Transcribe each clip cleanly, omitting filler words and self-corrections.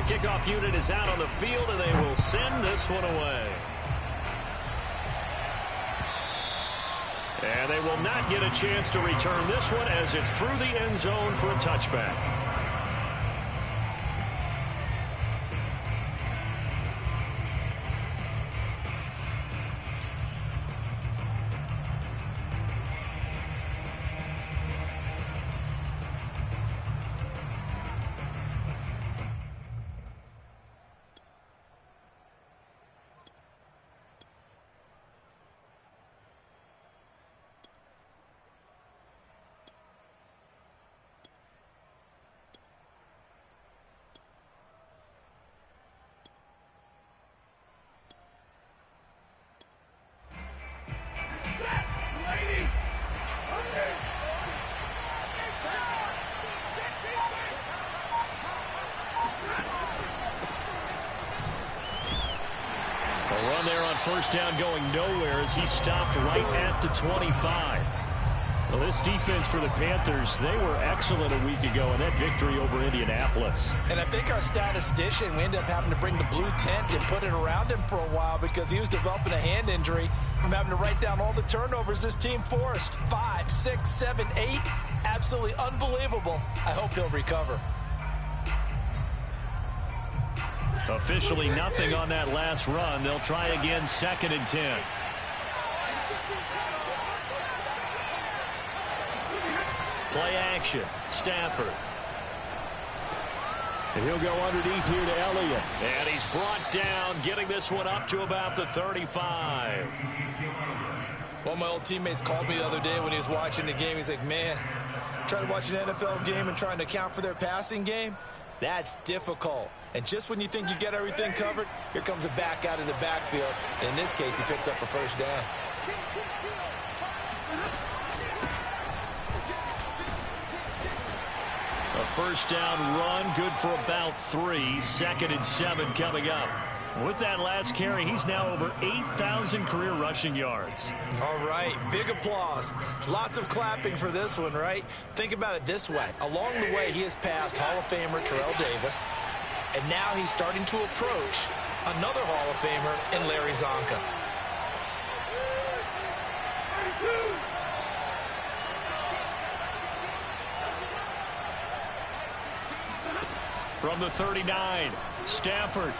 The kickoff unit is out on the field, and they will send this one away. And they will not get a chance to return this one as it's through the end zone for a touchback. First down going nowhere as he stopped right at the 25. Well, this defense for the Panthers, they were excellent a week ago in that victory over Indianapolis. And I think our statistician, we ended up having to bring the blue tent and put it around him for a while because he was developing a hand injury from having to write down all the turnovers this team forced. 5, 6, 7, 8. Absolutely unbelievable. I hope he'll recover. Officially nothing on that last run. They'll try again, 2nd and 10. Play action. Stafford. And he'll go underneath here to Elliott. And he's brought down, getting this one up to about the 35. One of my old teammates called me the other day when he was watching the game. He's like, man, trying to watch an NFL game and trying to account for their passing game, that's difficult. And just when you think you get everything covered, here comes a back out of the backfield. And in this case, he picks up a first down. A first down run, good for about 3. 2nd and 7 coming up. With that last carry, he's now over 8,000 career rushing yards. All right, big applause. Lots of clapping for this one, right? Think about it this way. Along the way, he has passed Hall of Famer Terrell Davis. And now he's starting to approach another Hall of Famer in Larry Zonka. From the 39, Stafford.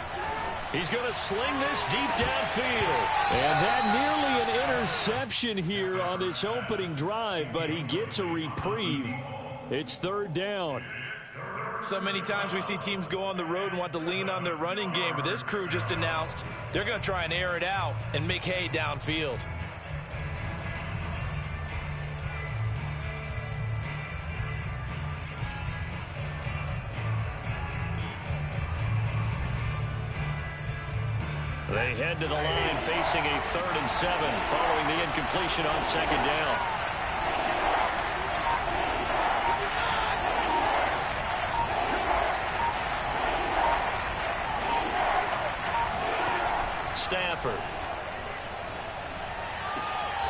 He's going to sling this deep downfield. And that nearly an interception here on this opening drive, but he gets a reprieve. It's 3rd down. So many times we see teams go on the road and want to lean on their running game, but this crew just announced they're going to try and air it out and make hay downfield. They head to the line facing a 3rd and 7 following the incompletion on 2nd down. Stafford.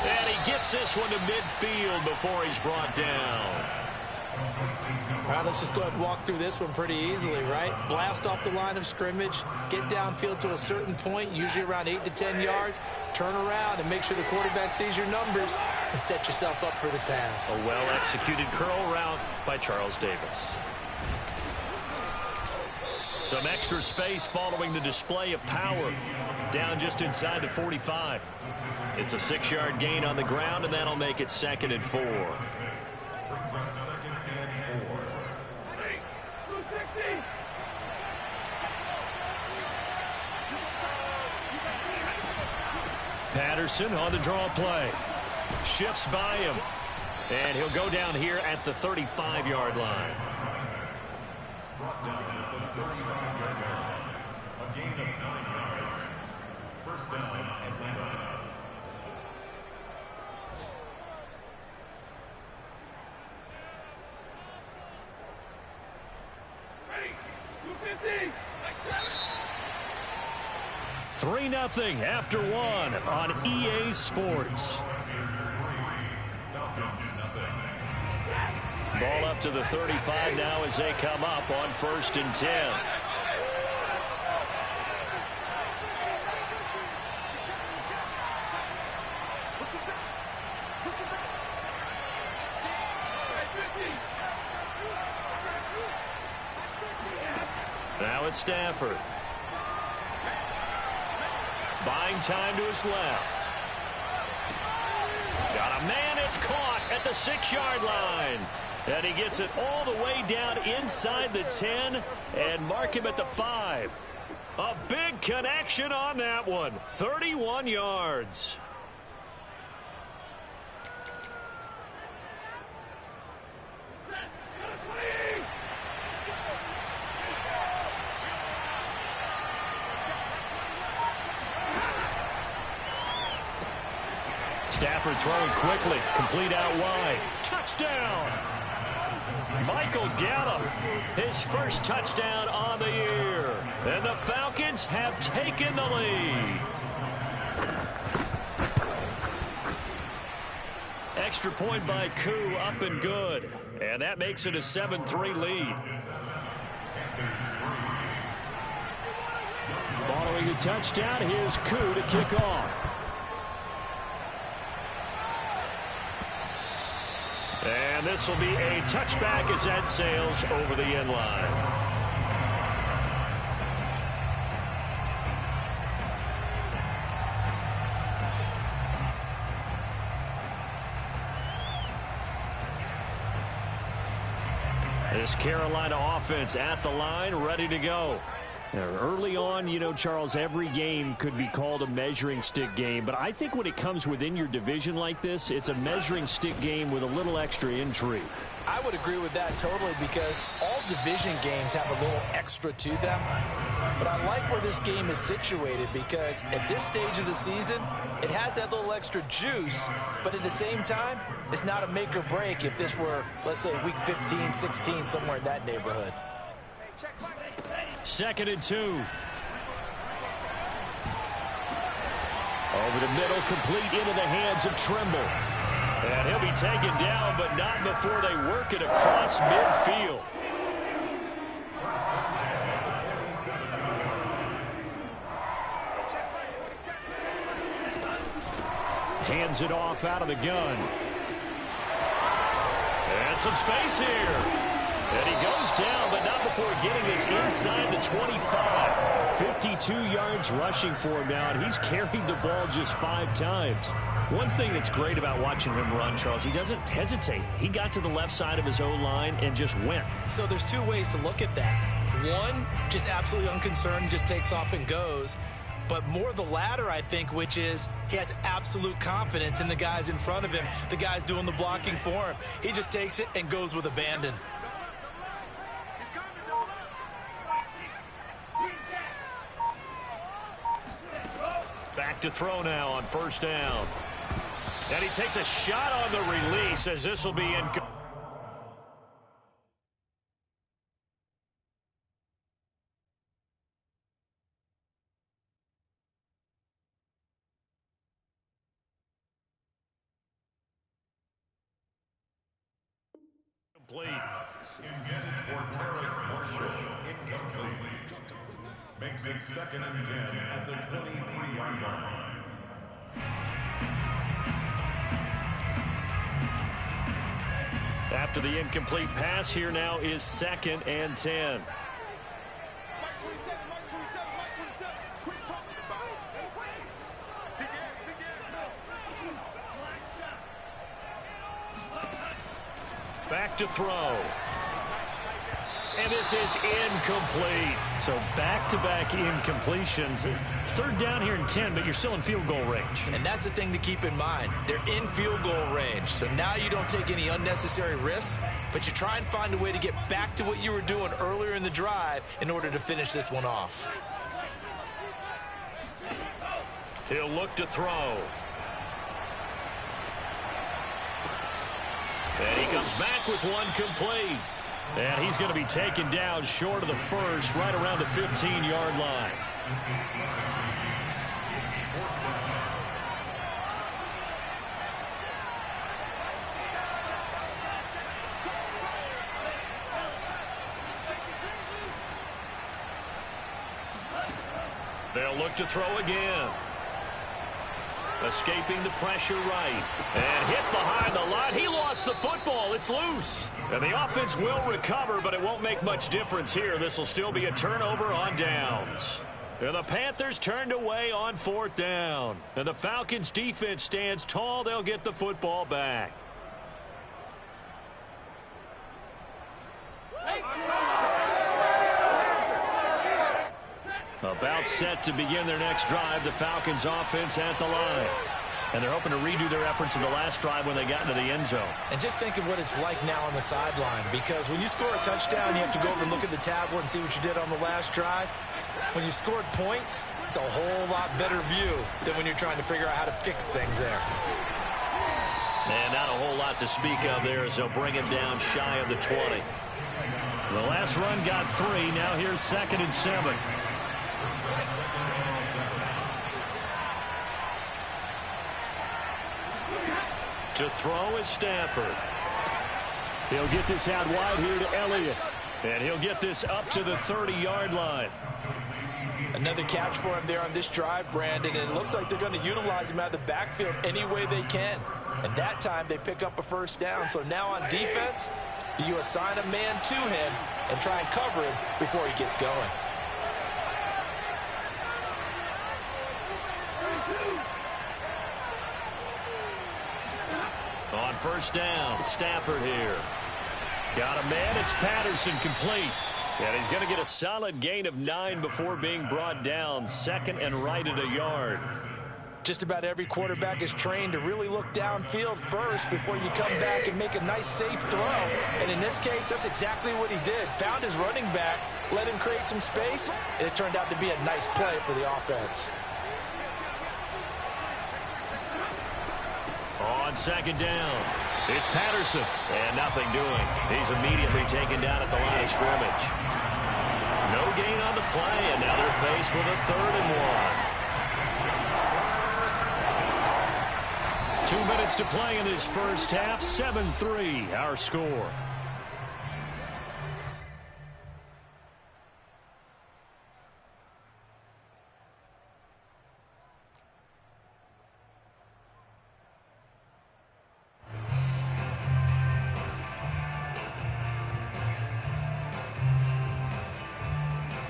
And he gets this one to midfield before he's brought down. All right, let's just go ahead and walk through this one pretty easily, right? Blast off the line of scrimmage, get downfield to a certain point, usually around 8 to 10 yards, turn around and make sure the quarterback sees your numbers and set yourself up for the pass. A well-executed curl route by Charles Davis. Some extra space following the display of power. Down just inside the 45. It's a 6-yard gain on the ground, and that'll make it 2nd and 4. Patterson on the draw play. Shifts by him. And he'll go down here at the 35-yard line. A gain of 9 yards. First down, Atlanta. Ready, 250. 3-0 after 1 on EA Sports. Ball up to the 35 now as they come up on 1st and 10. Now it's Stafford. Buying time to his left. Got a man, it's caught at the 6-yard line. And he gets it all the way down inside the 10 and mark him at the 5. A big connection on that one. 31 yards. Stafford throwing quickly, complete out wide. Touchdown! Michael Gallup, his first touchdown on the year. And the Falcons have taken the lead. Extra point by Koo, up and good. And that makes it a 7-3 lead. Following the touchdown, here's Koo to kick off. And this will be a touchback as that sails over the end line. This Carolina offense at the line, ready to go. Early on, you know, Charles, every game could be called a measuring stick game. But I think when it comes within your division like this, it's a measuring stick game with a little extra intrigue. I would agree with that totally because all division games have a little extra to them. But I like where this game is situated because at this stage of the season, it has that little extra juice. But at the same time, it's not a make or break if this were, let's say, week 15, 16, somewhere in that neighborhood. 2nd and 2. Over the middle, complete into the hands of Trimble. And he'll be taken down, but not before they work it across midfield. Hands it off out of the gun. And some space here. And he goes down, but not before getting this inside the 25. 52 yards rushing for him now, and he's carried the ball just 5 times. One thing that's great about watching him run, Charles, he doesn't hesitate. He got to the left side of his O-line and just went. So there's 2 ways to look at that. One, just absolutely unconcerned, just takes off and goes. But more the latter, I think, which is he has absolute confidence in the guys in front of him, the guys doing the blocking for him. He just takes it and goes with abandon. Back to throw now on 1st down. And he takes a shot on the release as this will be in. Complete. Intended for Terrace Marshall. Incomplete. Makes it 2nd and 10 at the 23-yard line. After the incomplete pass, here now is 2nd and 10. Back to throw. And this is incomplete. So back-to-back incompletions. 3rd down here and 10, but you're still in field goal range. And that's the thing to keep in mind. They're in field goal range. So now you don't take any unnecessary risks, but you try and find a way to get back to what you were doing earlier in the drive in order to finish this one off. He'll look to throw. And he comes back with one complete. And he's going to be taken down short of the first, right around the 15-yard line. They'll look to throw again. Escaping the pressure right. And hit behind the line. He lost the football. It's loose. And the offense will recover, but it won't make much difference here. This will still be a turnover on downs. And the Panthers turned away on 4th down. And the Falcons defense stands tall. They'll get the football back. About set to begin their next drive, the Falcons offense at the line. And they're hoping to redo their efforts in the last drive when they got into the end zone. And just think of what it's like now on the sideline, because when you score a touchdown, you have to go over and look at the tablet and see what you did on the last drive. When you scored points, it's a whole lot better view than when you're trying to figure out how to fix things there. And not a whole lot to speak of there as they'll bring him down shy of the 20. The last run got 3. Now here's 2nd and 7. To throw is Stafford. He'll get this out wide here to Elliott. And he'll get this up to the 30-yard line. Another catch for him there on this drive, Brandon, and it looks like they're going to utilize him out of the backfield any way they can. And that time they pick up a 1st down. So now on defense, you assign a man to him and try and cover him before he gets going. On 1st down, Stafford here. Got a man, it's Patterson, complete. And he's going to get a solid gain of 9 before being brought down. 2nd and right at a yard. Just about every quarterback is trained to really look downfield first before you come back and make a nice, safe throw. And in this case, that's exactly what he did. Found his running back, let him create some space, and it turned out to be a nice play for the offense. On 2nd down, it's Patterson, and nothing doing. He's immediately taken down at the line of scrimmage. No gain on the play, and now they're faced with a 3rd and 1. 2 minutes to play in this first half. 7-3, our score.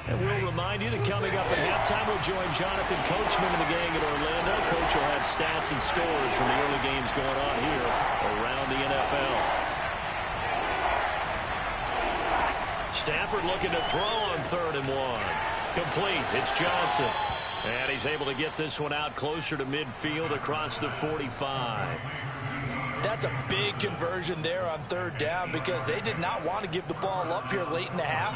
And we'll remind you that coming up at halftime, we'll join Jonathan Coachman and the gang in Orlando. Coach will have stats and scores from the early games going on here around the NFL. Stafford looking to throw on 3rd and 1. Complete. It's Johnson. And he's able to get this one out closer to midfield across the 45. That's a big conversion there on 3rd down because they did not want to give the ball up here late in the half.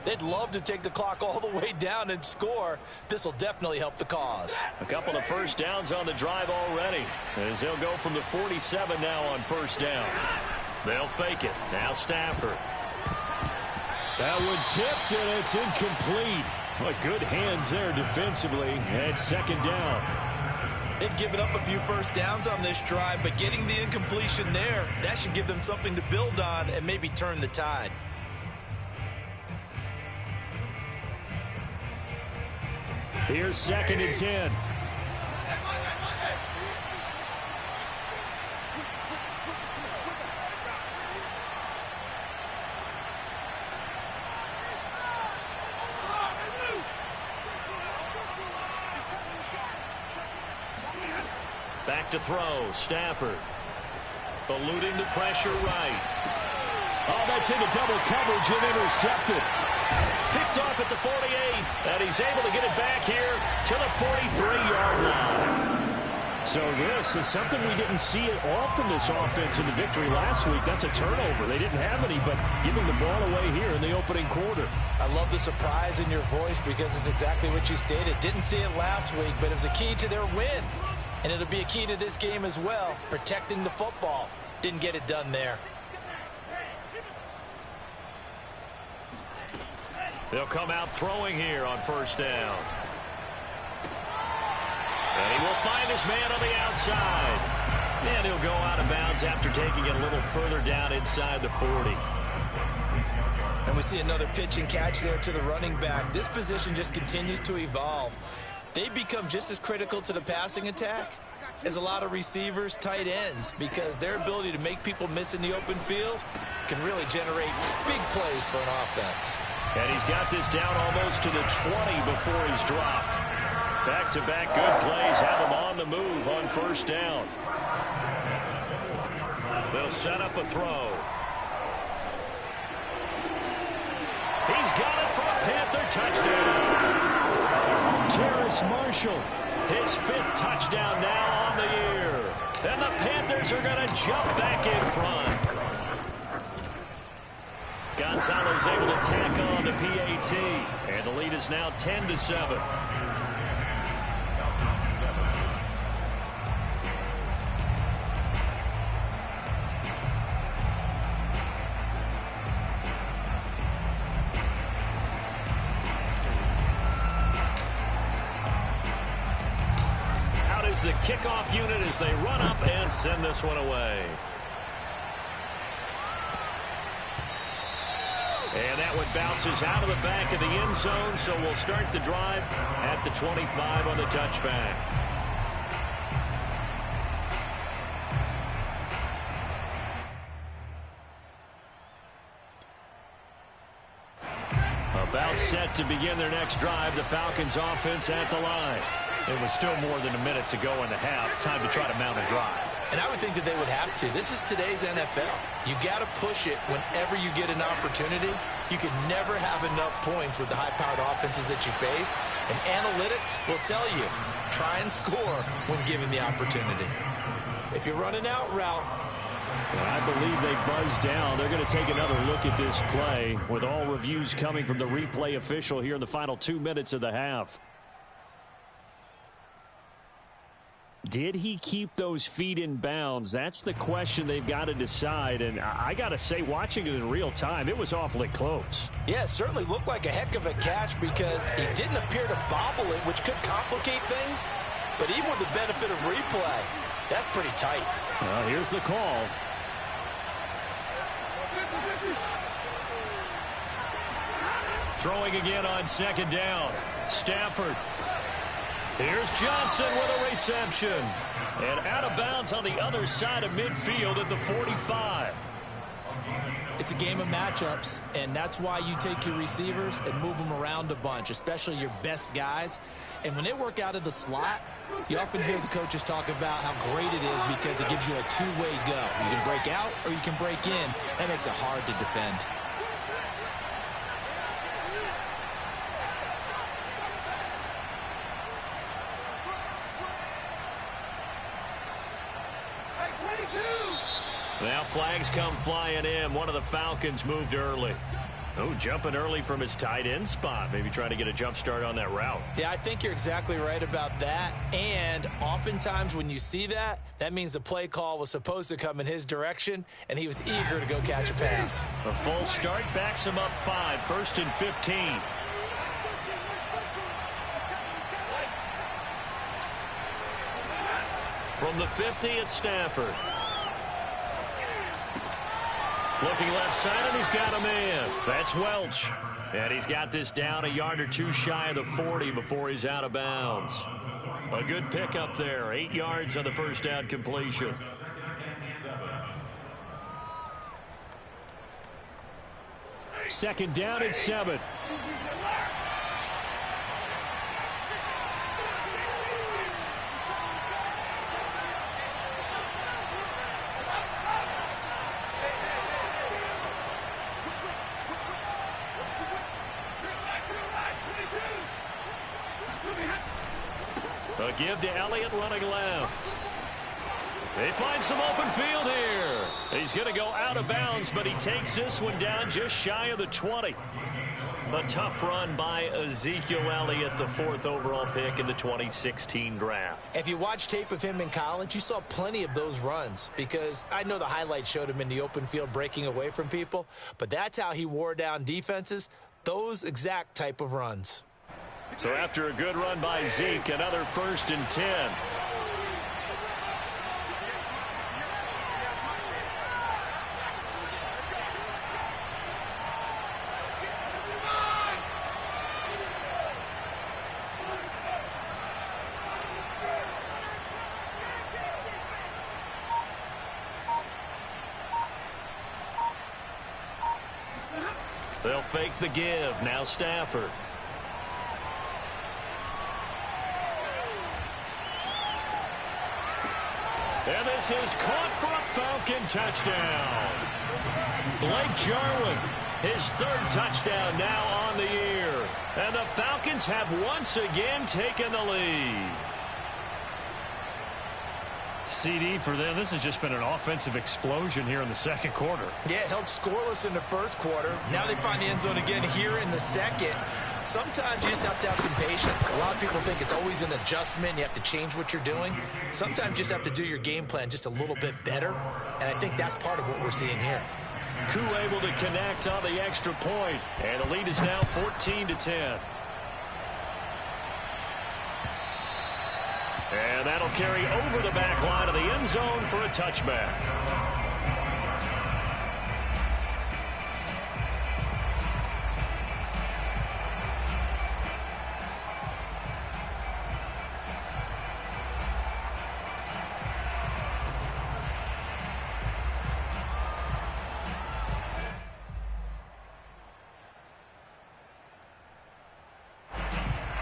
They'd love to take the clock all the way down and score. This will definitely help the cause. A couple of 1st downs on the drive already, as they'll go from the 47 now on 1st down. They'll fake it. Now Stafford. That one tipped, and it's incomplete. Well, good hands there defensively at 2nd down. They've given up a few 1st downs on this drive, but getting the incompletion there, that should give them something to build on and maybe turn the tide. Here's 2nd and 10. Back to throw, Stafford. Eluding the pressure right. Oh, that's into double coverage and intercepted. Picked off at the 48, and he's able to get it back here to the 43-yard line. So this is something we didn't see at all from this offense in the victory last week. That's a turnover. They didn't have any, but giving the ball away here in the opening quarter. I love the surprise in your voice because it's exactly what you stated. Didn't see it last week, but it was a key to their win. And it'll be a key to this game as well, protecting the football. Didn't get it done there. They'll come out throwing here on 1st down. And he will find his man on the outside. And he'll go out of bounds after taking it a little further down inside the 40. And we see another pitch and catch there to the running back. This position just continues to evolve. They become just as critical to the passing attack is a lot of receivers, tight ends, because their ability to make people miss in the open field can really generate big plays for an offense. And he's got this down almost to the 20 before he's dropped. Back-to-back good plays have him on the move on first down. They'll set up a throw. He's got it for a Panther touchdown. Terrace Marshall, his 5th touchdown now on the year. And the Panthers are going to jump back in front. Gonzalez able to tack on the PAT. And the lead is now 10-7. Out is the kickoff unit as they run up and send this one away. And that one bounces out of the back of the end zone, so we'll start the drive at the 25 on the touchback. About set to begin their next drive, the Falcons offense at the line. It was still more than a minute to go in the half. Time to try to mount a drive. And I would think that they would have to. This is today's NFL. You got to push it whenever you get an opportunity. You can never have enough points with the high-powered offenses that you face. And analytics will tell you, try and score when given the opportunity. If you're running out route, I believe they buzzed down. They're going to take another look at this play with all reviews coming from the replay official here in the final 2 minutes of the half. Did he keep those feet in bounds? That's the question they've got to decide. And I got to say, watching it in real time, it was awfully close. Yeah, it certainly looked like a heck of a catch because he didn't appear to bobble it, which could complicate things. But even with the benefit of replay, that's pretty tight. Well, here's the call. Throwing again on second down. Stafford. Here's Johnson with a reception. And out of bounds on the other side of midfield at the 45. It's a game of matchups, and that's why you take your receivers and move them around a bunch, especially your best guys. And when they work out of the slot, you often hear the coaches talk about how great it is because it gives you a two-way go. You can break out or you can break in. That makes it hard to defend. Now flags come flying in. One of the Falcons moved early. Oh, jumping early from his tight end spot. Maybe trying to get a jump start on that route. Yeah, I think you're exactly right about that. And oftentimes when you see that, that means the play call was supposed to come in his direction, and he was eager to go catch a pass. A full start backs him up 5, 1st and 15. From the 50 at Stafford. Looking left side, and he's got a man. That's Welch. And he's got this down a yard or two shy of the 40 before he's out of bounds. A good pickup there. 8 yards on the first down completion. Second down and 7. A give to Elliott running left. They find some open field here. He's going to go out of bounds, but he takes this one down just shy of the 20. A tough run by Ezekiel Elliott, the 4th overall pick in the 2016 draft. If you watch tape of him in college, you saw plenty of those runs because I know the highlights showed him in the open field breaking away from people, but that's how he wore down defenses, those exact type of runs. So after a good run by Zeke, another 1st and 10. They'll fake the give. Now Stafford. And this is caught for a Falcon touchdown. Blake Jarwin, his third touchdown now on the year. And the Falcons have once again taken the lead. CD for them. This has just been an offensive explosion here in the second quarter. Yeah, held scoreless in the first quarter. Now they find the end zone again here in the second. Sometimes you just have to have some patience. A lot of people think it's always an adjustment. You have to change what you're doing. Sometimes you just have to do your game plan just a little bit better. And I think that's part of what we're seeing here. Koo able to connect on the extra point. And the lead is now 14-10. And that'll carry over the back line of the end zone for a touchback.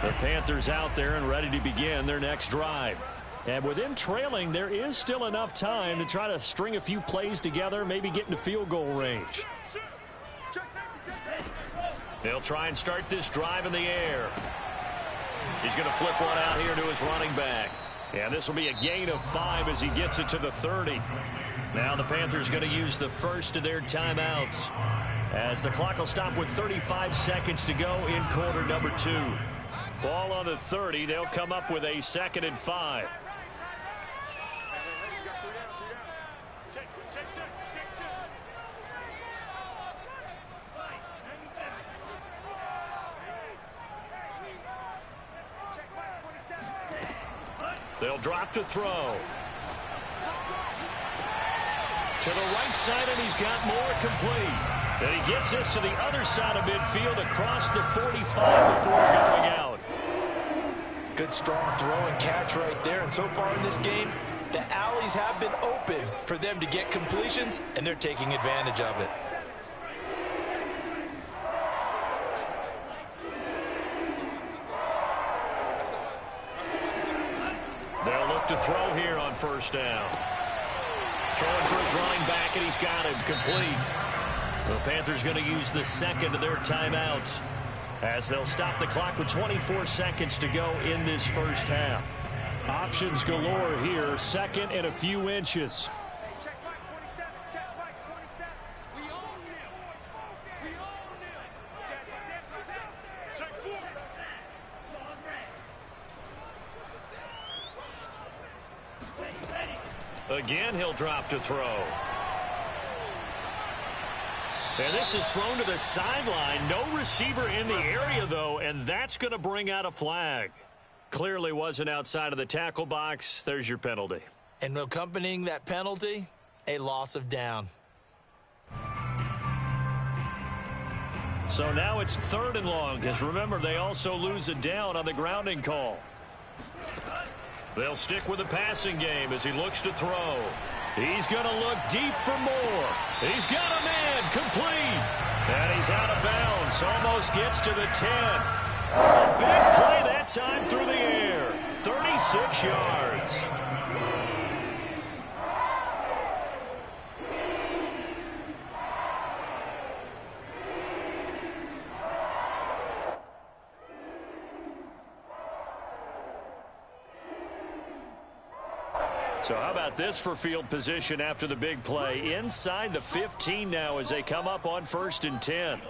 The Panthers out there and ready to begin their next drive. And with them trailing, there is still enough time to try to string a few plays together, maybe get into field goal range. They'll try and start this drive in the air. He's going to flip one out here to his running back. And this will be a gain of 5 as he gets it to the 30. Now the Panthers going to use the first of their timeouts, as the clock will stop with 35 seconds to go in quarter number 2. Ball on the 30. They'll come up with a 2nd and 5. They'll drop to throw. To the right side, and he's got more complete. And he gets this to the other side of midfield across the 45 before going out. Good strong throw and catch right there. And so far in this game, the alleys have been open for them to get completions, and they're taking advantage of it. They'll look to throw here on first down. Throwing for his running back, and he's got him complete. The Panthers going to use the second of their timeouts, as they'll stop the clock with 24 seconds to go in this first half. Options galore here, second and a few inches. Check back 27, check back 27. We own him. We own him. Check 4. Again, he'll drop to throw. And this is thrown to the sideline. No receiver in the area, though, and that's going to bring out a flag. Clearly wasn't outside of the tackle box. There's your penalty. And accompanying that penalty, a loss of down. So now it's 3rd and long, because remember, they also lose a down on the grounding call. They'll stick with the passing game as he looks to throw. He's going to look deep for more. He's got a man complete. And he's out of bounds. Almost gets to the 10. A big play that time through the air. 36 yards. So how about this for field position after the big play? Inside the 15 now as they come up on 1st and 10.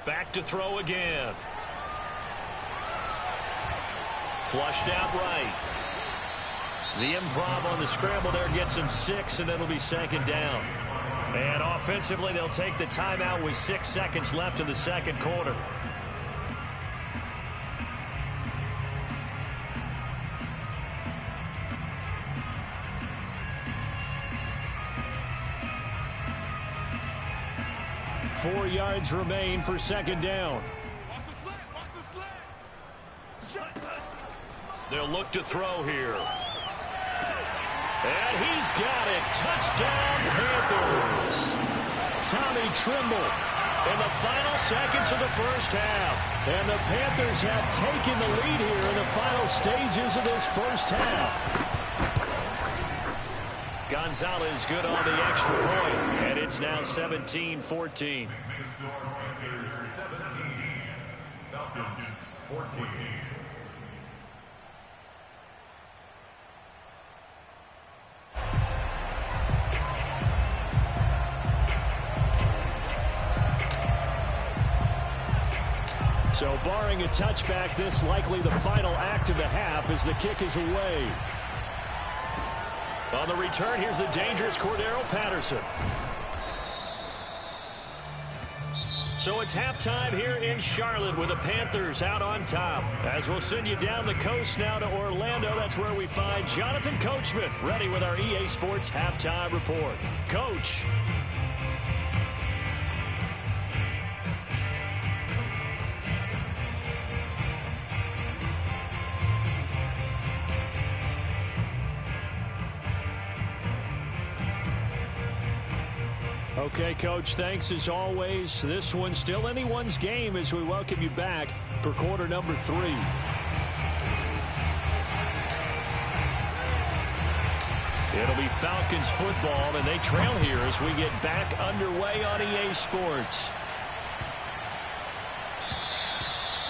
Back to throw again. Flushed out right. The improv on the scramble there gets him 6, and it'll be 2nd down. And offensively, they'll take the timeout with 6 seconds left in the second quarter. Four yards remain for 2nd down. They'll look to throw here. And he's got it. Touchdown, Panthers. Tommy Tremble in the final seconds of the first half. And the Panthers have taken the lead here in the final stages of this first half. Gonzalez good on the extra point. And it's now 17-14. Falcons 14. So barring a touchback, this likely the final act of the half as the kick is away. On the return, here's the dangerous Cordero Patterson. So it's halftime here in Charlotte with the Panthers out on top. As we'll send you down the coast now to Orlando, that's where we find Jonathan Coachman ready with our EA Sports Halftime Report. Coach. Okay, Coach, thanks as always. This one's still anyone's game as we welcome you back for quarter number 3. It'll be Falcons football, and they trail here as we get back underway on EA Sports.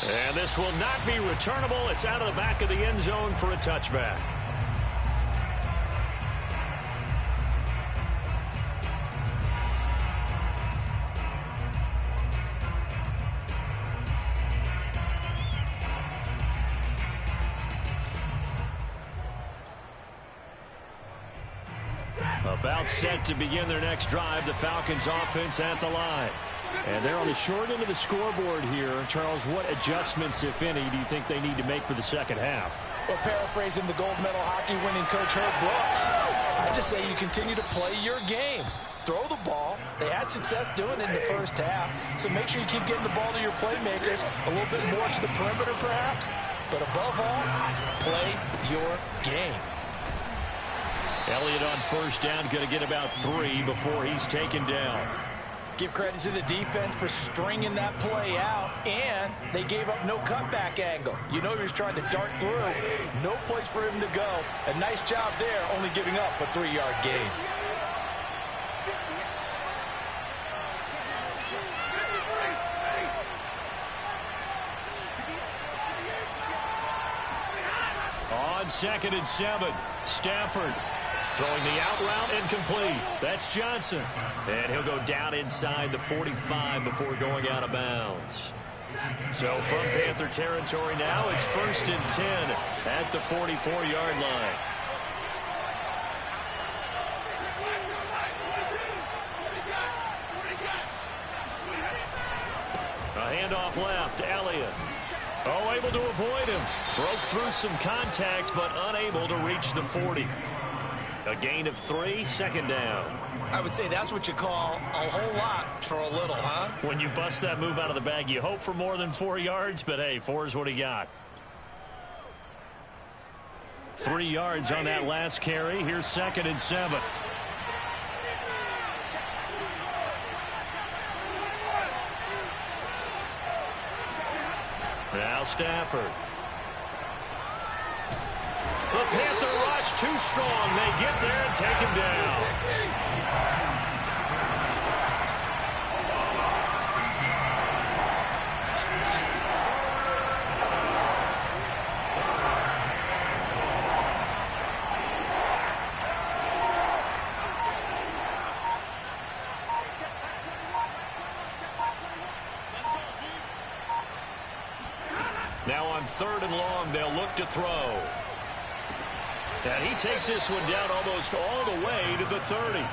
And this will not be returnable. It's out of the back of the end zone for a touchback. About set to begin their next drive, the Falcons offense at the line. And they're on the short end of the scoreboard here. Charles, what adjustments, if any, do you think they need to make for the second half? Well, paraphrasing the gold medal hockey winning coach Herb Brooks, I just say you continue to play your game. Throw the ball. They had success doing it in the first half, so make sure you keep getting the ball to your playmakers, a little bit more to the perimeter perhaps, but above all, play your game. Elliott on first down, going to get about 3 before he's taken down. Give credit to the defense for stringing that play out, and they gave up no cutback angle. You know he was trying to dart through. No place for him to go. A nice job there, only giving up a 3-yard gain. On 2nd and 7, Stafford throwing the out route incomplete. That's Johnson. And he'll go down inside the 45 before going out of bounds. So from Panther territory now, it's 1st and 10 at the 44-yard line. A handoff left, Elliott. Oh, able to avoid him. Broke through some contact, but unable to reach the 40. A gain of 3, 2nd down. I would say that's what you call a whole lot for a little, huh? When you bust that move out of the bag, you hope for more than 4 yards, but hey, 4 is what he got. 3 yards on that last carry. Here's 2nd and 7. Now Stafford. The Panther rush too strong. They get there and take him down. Now on 3rd and long, they'll look to throw. And he takes this one down almost all the way to the 30.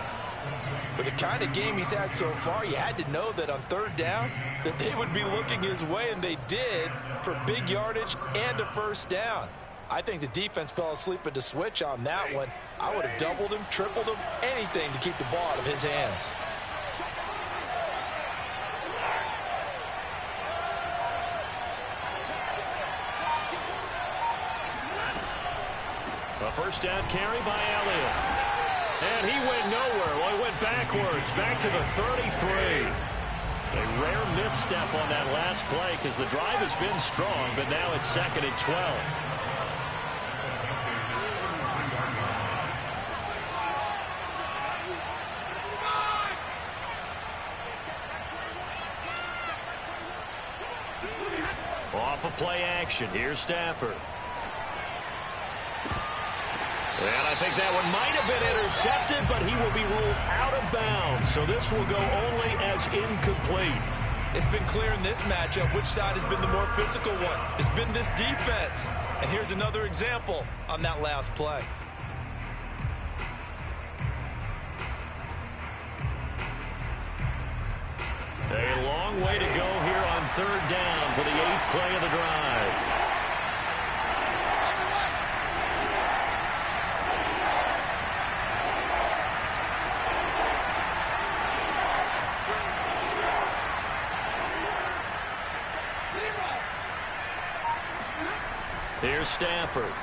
With the kind of game he's had so far, you had to know that on 3rd down, that they would be looking his way, and they did, for big yardage and a 1st down. I think the defense fell asleep at the switch on that one. I would have doubled him, tripled him, anything to keep the ball out of his hands. A first down carry by Elliott. And he went nowhere. Well, he went backwards, back to the 33. A rare misstep on that last play because the drive has been strong, but now it's 2nd and 12. Off of play action. Here's Stafford. And I think that one might have been intercepted, but he will be ruled out of bounds. So this will go only as incomplete. It's been clear in this matchup which side has been the more physical one. It's been this defense. And here's another example on that last play. A long way to go here on 3rd down for the 8th play of the drive. Here's Stafford.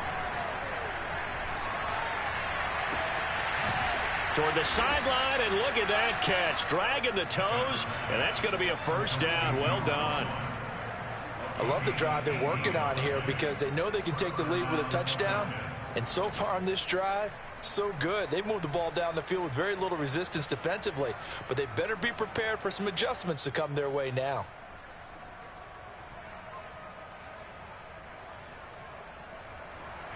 Toward the sideline, and look at that catch. Dragging the toes, and that's going to be a first down. Well done. I love the drive they're working on here because they know they can take the lead with a touchdown. And so far on this drive, so good. They've moved the ball down the field with very little resistance defensively, but they better be prepared for some adjustments to come their way now.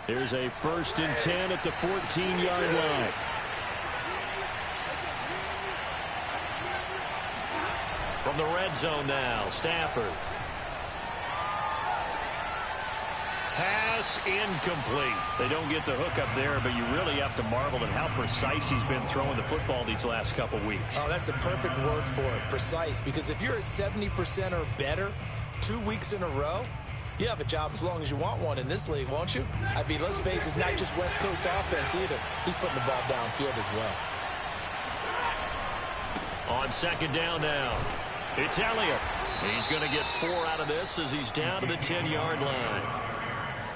Here's a 1st and 10 at the 14-yard line. From the red zone now, Stafford. Pass incomplete. They don't get the hook up there, but you really have to marvel at how precise he's been throwing the football these last couple weeks. Oh, that's the perfect word for it, precise, because if you're at 70% or better 2 weeks in a row, you have a job as long as you want one in this league, won't you? I mean, let's face it, it's not just West Coast offense either. He's putting the ball downfield as well. On 2nd down now, it's Elliott. He's going to get 4 out of this as he's down to the 10-yard line.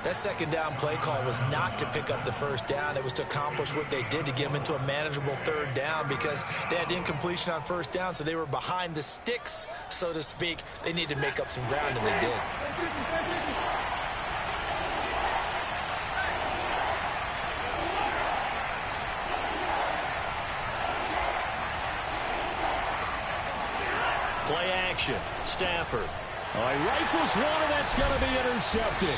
That 2nd down play call was not to pick up the 1st down. It was to accomplish what they did to get them into a manageable 3rd down because they had incompletion on 1st down, so they were behind the sticks, so to speak. They needed to make up some ground, and they did. Play action. Stafford. Oh, he rifles one, and that's going to be intercepted.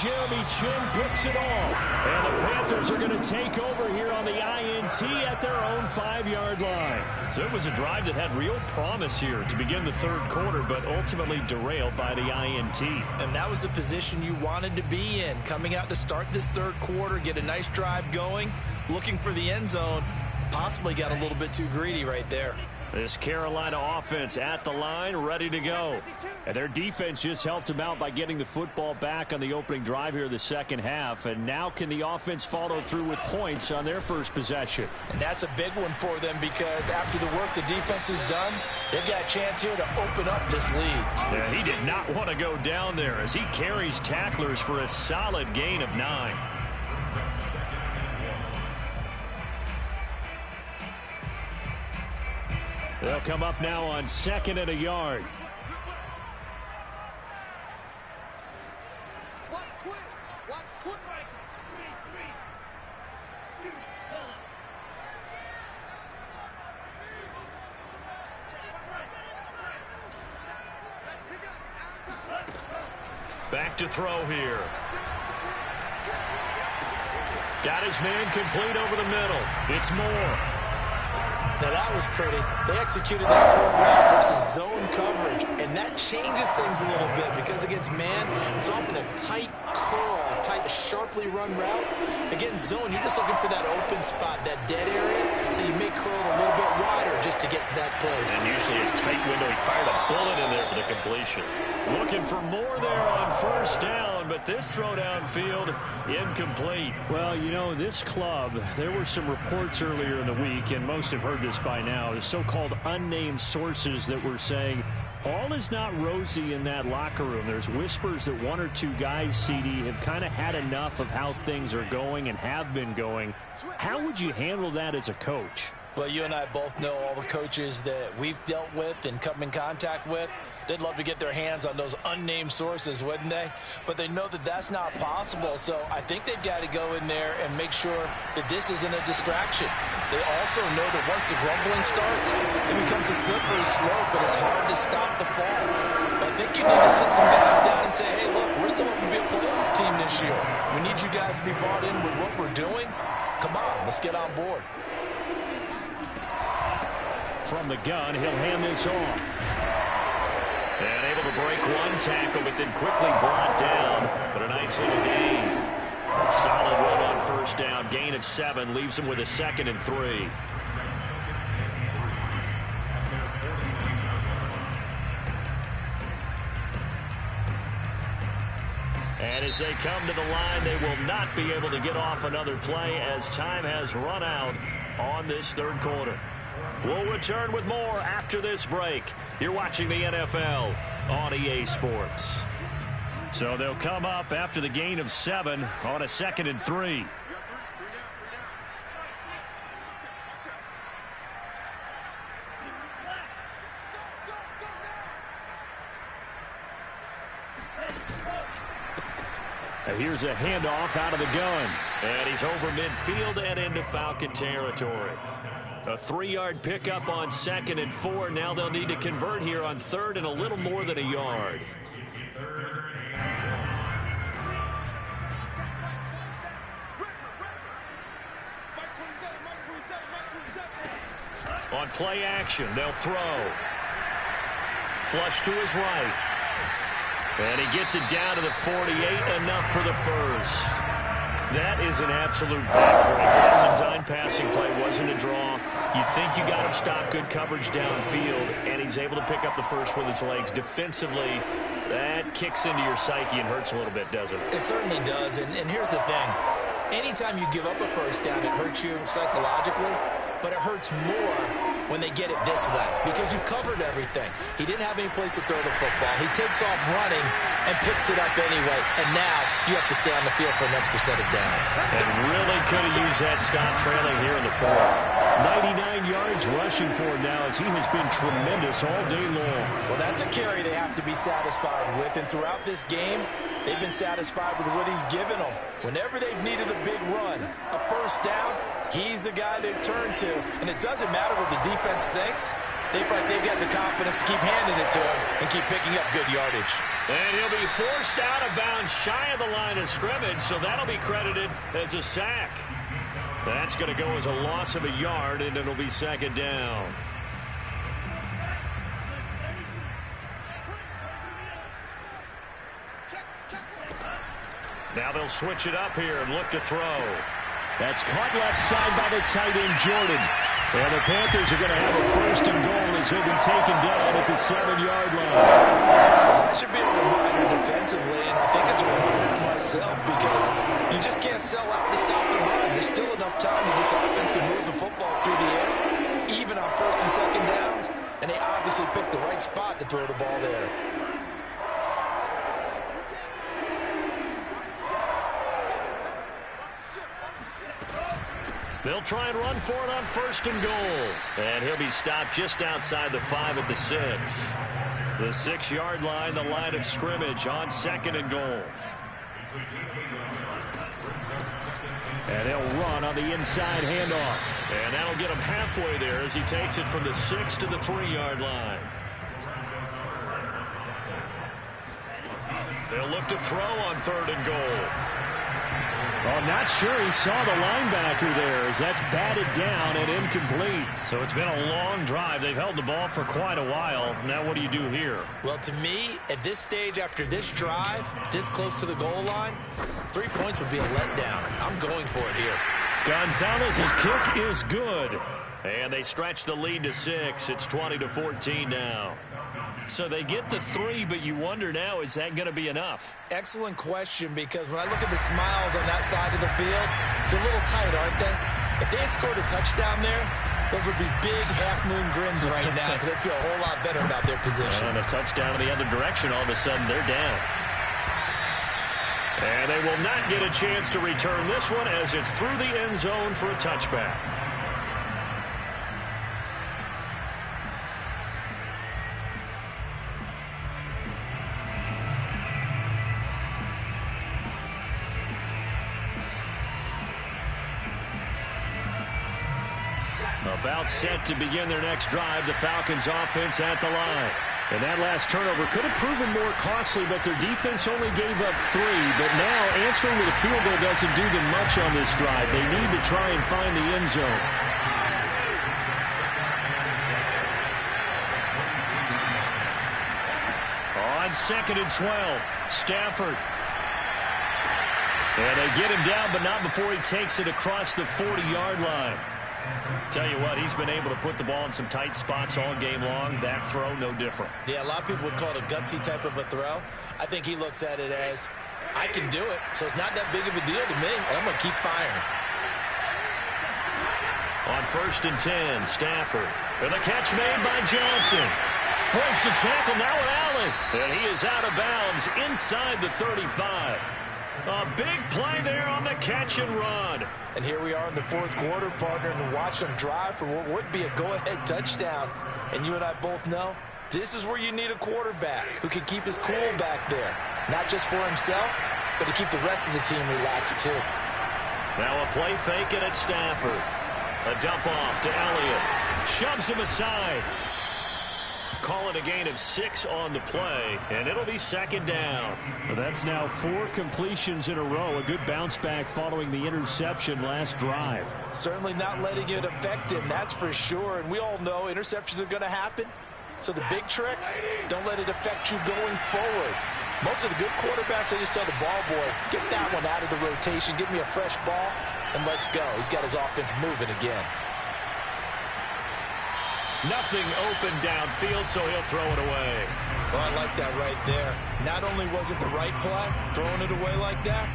Jeremy Chinn picks it off. And the Panthers are going to take over here on the INT at their own 5-yard line. So it was a drive that had real promise here to begin the 3rd quarter, but ultimately derailed by the INT. And that was the position you wanted to be in. Coming out to start this 3rd quarter, get a nice drive going, looking for the end zone. Possibly got a little bit too greedy right there. This Carolina offense at the line, ready to go. And their defense just helped them out by getting the football back on the opening drive here in the 2nd half. And now can the offense follow through with points on their first possession? And that's a big one for them because after the work the defense has done, they've got a chance here to open up this lead. Yeah, he did not want to go down there as he carries tacklers for a solid gain of 9. They'll come up now on 2nd and a yard. Back to throw here. Got his man complete over the middle. It's Moore. Now that was pretty. They executed that curl route versus zone coverage, and that changes things a little bit because against man, it's often a tight curl, tight, sharply run route. Against zone, you're just looking for that open spot, that dead area, so you may curl it a little bit wider just to get to that place. And usually a tight window. He fired a bullet in there for the completion. Looking for more there on 1st down, but this throw downfield incomplete. Well, you know, this club, there were some reports earlier in the week, and most have heard this by now, the so-called unnamed sources that were saying All is not rosy in that locker room. There's whispers that one or two guys, CD, have kind of had enough of how things are going and have been going. How would you handle that as a coach? Well, you and I both know all the coaches that we've dealt with and come in contact with. They'd love to get their hands on those unnamed sources, wouldn't they? But they know that that's not possible, so I think they've got to go in there and make sure that this isn't a distraction. They also know that once the grumbling starts, it becomes a slippery slope, and it's hard to stop the fall. But I think you need to sit some guys down and say, hey, look, we're still going to be a playoff team this year. We need you guys to be bought in with what we're doing. Come on, let's get on board. From the gun, he'll hand this off. And able to break one tackle, but then quickly brought down. But a nice little gain. A solid run on first down. Gain of 7 leaves him with a 2nd and 3. And as they come to the line, they will not be able to get off another play as time has run out on this third quarter. We'll return with more after this break. You're watching the NFL on EA Sports. So they'll come up after the gain of 7 on a 2nd and 3. And here's a handoff out of the gun. And he's over midfield and into Falcon territory. A 3-yard pickup on 2nd and 4. Now they'll need to convert here on 3rd and a little more than a yard. On play action, they'll throw. Flush to his right. And he gets it down to the 48, enough for the first. That is an absolute backbreaker. That was a design passing play, wasn't a draw. You think you got him stopped, good coverage downfield, and he's able to pick up the first with his legs. Defensively, that kicks into your psyche and hurts a little bit, doesn't it? It certainly does, and here's the thing. Anytime you give up a first down, it hurts you psychologically, but it hurts more when they get it this way because you've covered everything. He didn't have any place to throw the football. He takes off running and picks it up anyway, and now you have to stay on the field for an extra set of downs. And really could have used that stop trailing here in the 4th. 99 yards rushing for him now as he has been tremendous all day long. Well, that's a carry they have to be satisfied with, and throughout this game, they've been satisfied with what he's given them. Whenever they've needed a big run, a first down, he's the guy they've turned to. And it doesn't matter what the defense thinks. They've got the confidence to keep handing it to him and keep picking up good yardage. And he'll be forced out of bounds shy of the line of scrimmage, so that'll be credited as a sack. That's going to go as a loss of a yard, and it'll be 2nd down. Now they'll switch it up here and look to throw. That's caught left side by the tight end, Jordan. And the Panthers are going to have a 1st and goal as he'll be taken down at the 7-yard line. That should be a reminder defensively, and I think it's a reminder to myself because you just can't sell out to stop the run. There's still enough time that this offense can move the football through the air, even on 1st and 2nd downs, and they obviously picked the right spot to throw the ball there. They'll try and run for it on 1st and goal. And he'll be stopped just outside the 5 at the 6. The 6-yard line, the line of scrimmage on 2nd and goal. And he'll run on the inside handoff. And that'll get him halfway there as he takes it from the 6 to the 3-yard line. They'll look to throw on 3rd and goal. Well, I'm not sure he saw the linebacker there as that's batted down and incomplete. So it's been a long drive. They've held the ball for quite a while. Now what do you do here? Well, to me, at this stage, after this drive, this close to the goal line, 3 points would be a letdown. I'm going for it here. Gonzalez's kick is good. And they stretch the lead to 6. It's 20-14 now. So they get the 3, but you wonder now, is that going to be enough? Excellent question, because when I look at the smiles on that side of the field, they're a little tight, aren't they? If they had scored a touchdown there, Those would be big half-moon grins right now because they feel a whole lot better about their position. And a touchdown in the other direction, all of a sudden they're down. And they will not get a chance to return this one as it's through the end zone for a touchback. About set to begin their next drive, the Falcons offense at the line. And that last turnover could have proven more costly, but their defense only gave up 3. But now answering with a field goal doesn't do them much on this drive. They need to try and find the end zone. On 2nd and 12, Stafford. And they get him down, but not before he takes it across the 40-yard line. Tell you what, he's been able to put the ball in some tight spots all game long. That throw, no different. Yeah, a lot of people would call it a gutsy type of a throw. I think he looks at it as, I can do it, so it's not that big of a deal to me, and I'm going to keep firing. On 1st and 10, Stafford. And the catch made by Johnson. Breaks the tackle now with Allen. And he is out of bounds inside the 35. A big play there on the catch and run. And here we are in the 4th quarter, partner, and watch them drive for what would be a go-ahead touchdown. And you and I both know this is where you need a quarterback who can keep his cool back there. Not just for himself, but to keep the rest of the team relaxed too. Now a play fake it at Stafford. A dump off to Elliott. Shoves him aside. Call it a gain of 6 on the play, and it'll be 2nd down. That's now 4 completions in a row. A good bounce back following the interception last drive. Certainly not letting it affect him, that's for sure. And we all know interceptions are going to happen. So the big trick, don't let it affect you going forward. Most of the good quarterbacks, they just tell the ball boy, get that one out of the rotation, give me a fresh ball, and let's go. He's got his offense moving again. Nothing open downfield, so he'll throw it away. Oh, I like that right there. Not only was it the right play, throwing it away like that,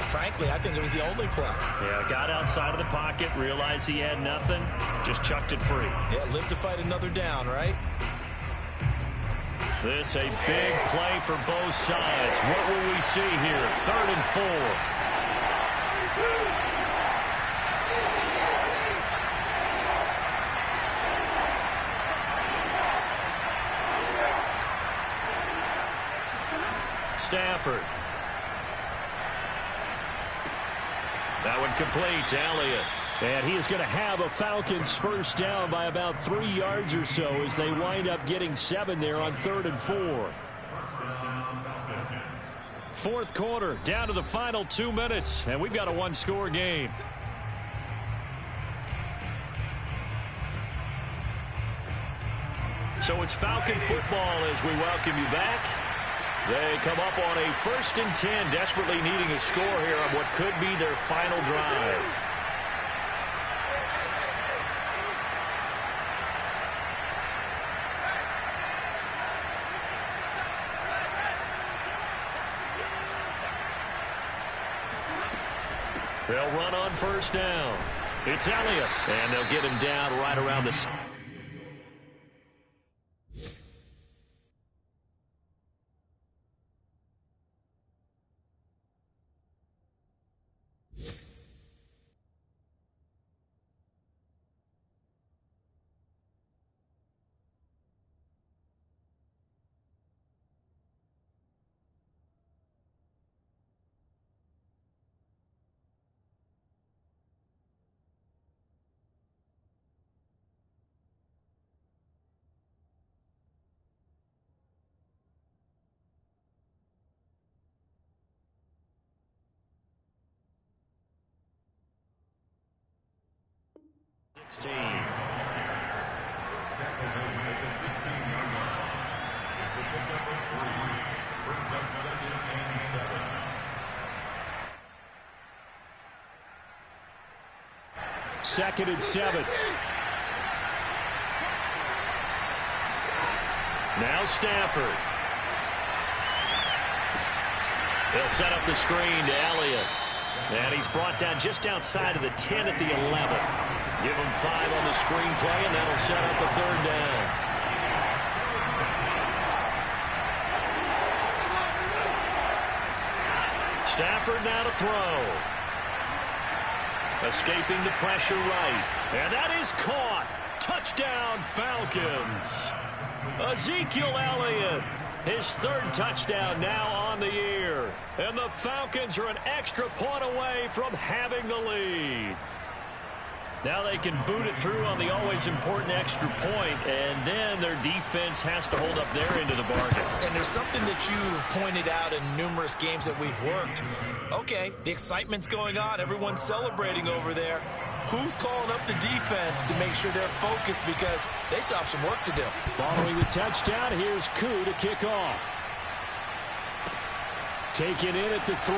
frankly, I think it was the only play. Yeah, got outside of the pocket, realized he had nothing, just chucked it free. Yeah, live to fight another down, right? This a big play for both sides. What will we see here? 3rd and 4. Stafford. That one complete to Elliott. And he is going to have a Falcons first down by about 3 yards or so as they wind up getting 7 there on 3rd and 4. 4th quarter, down to the final 2 minutes, and we've got a 1-score game. So it's Falcon football as we welcome you back. They come up on a 1st and 10, desperately needing a score here on what could be their final drive. They'll run on 1st down. It's Elliott, and they'll get him down right around the... Tackle him at the 16-yard line. It's a pickup of 3. Brings up 2nd and 7. Second and 7. Now Stafford. They'll set up the screen to Elliott. And he's brought down just outside of the 10 at the 11. Give him 5 on the screenplay, and that'll set up a 3rd down. Stafford now to throw. Escaping the pressure right. And that is caught. Touchdown, Falcons. Ezekiel Elliott, his 3rd touchdown now on the year. And the Falcons are an extra point away from having the lead. Now they can boot it through on the always important extra point, and then their defense has to hold up their end of the bargain. And there's something that you've pointed out in numerous games that we've worked. Okay, the excitement's going on. Everyone's celebrating over there. Who's calling up the defense to make sure they're focused, because they still have some work to do? Following the touchdown, here's Koo to kick off. Taken in at the 3.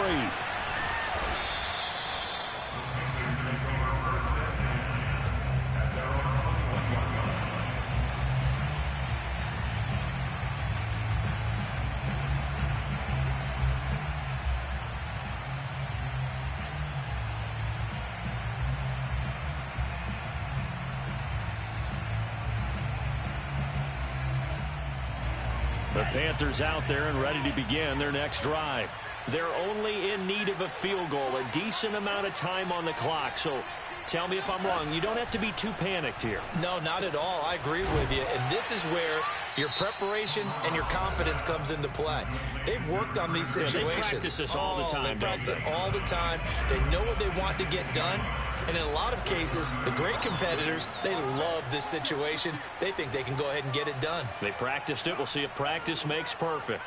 The Panthers out there and ready to begin their next drive. They're only in need of a field goal, a decent amount of time on the clock. So tell me if I'm wrong. You don't have to be too panicked here. No, not at all. I agree with you. And this is where your preparation and your confidence comes into play. They've worked on these situations. Yeah, they practice this all the time, They practice it all the time. They know what they want to get done. And in a lot of cases, the great competitors, they love this situation. They think they can go ahead and get it done. They practiced it. We'll see if practice makes perfect.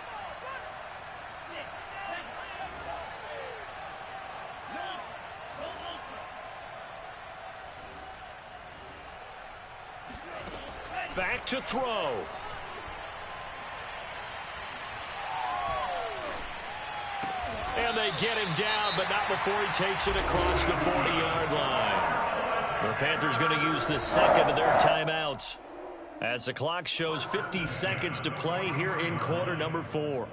Back to throw. And they get him down, but not before he takes it across the 40-yard line. The Panthers going to use the 2nd of their timeouts as the clock shows 50 seconds to play here in quarter number 4.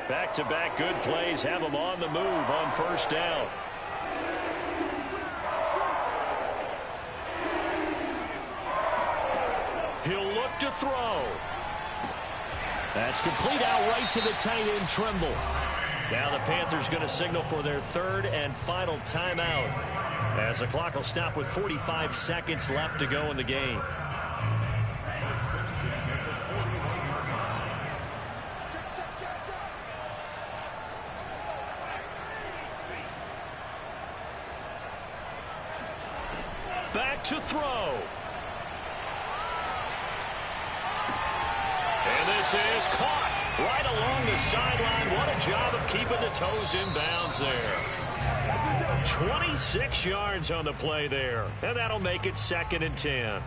Back-to-back good plays have them on the move on 1st down. He'll look to throw. That's complete out right to the tight end, Tremble. Now the Panthers going to signal for their 3rd and final timeout, as the clock will stop with 45 seconds left to go in the game. Back to throw. And this is caught right along the sideline. What a job of keeping the toes in bounds there. 26 yards on the play there. And that'll make it 2nd and 10.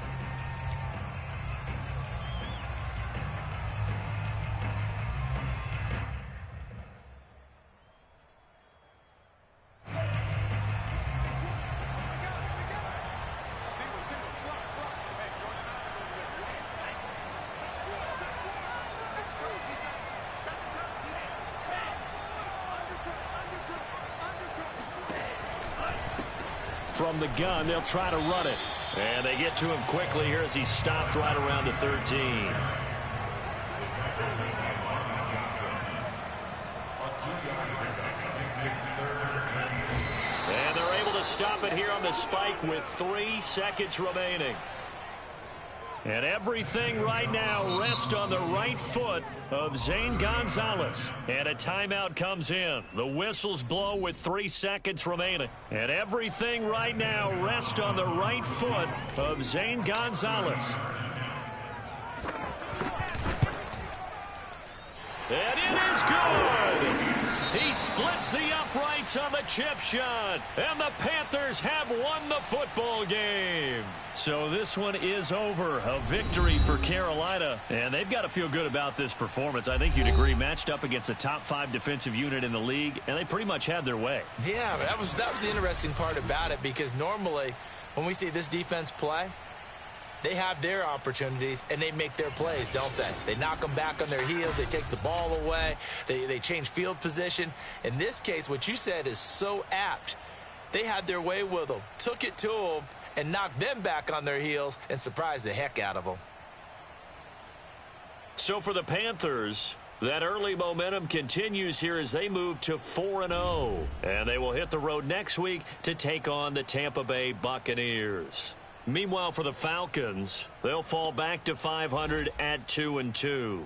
From the gun, they'll try to run it. And they get to him quickly here as he stopped right around the 13. And they're able to stop it here on the spike with 3 seconds remaining. And everything right now rests on the right foot of Zane Gonzalez. And a timeout comes in. The whistles blow with 3 seconds remaining. And everything right now rests on the right foot of Zane Gonzalez. And it is good! He splits the uprights on the chip shot. And the Panthers have won the football game. So this one is over. A victory for Carolina. And they've got to feel good about this performance. I think you'd agree, matched up against a top 5 defensive unit in the league. And they pretty much had their way. Yeah, that was the interesting part about it, because normally when we see this defense play, They have their opportunities, and they make their plays, don't they? They knock them back on their heels. They take the ball away. They change field position. In this case, what you said is so apt. They had their way with them, took it to them, and knocked them back on their heels and surprised the heck out of them. So for the Panthers, that early momentum continues here as they move to 4-0. And they will hit the road next week to take on the Tampa Bay Buccaneers. Meanwhile, for the Falcons, they'll fall back to 500 at 2-2.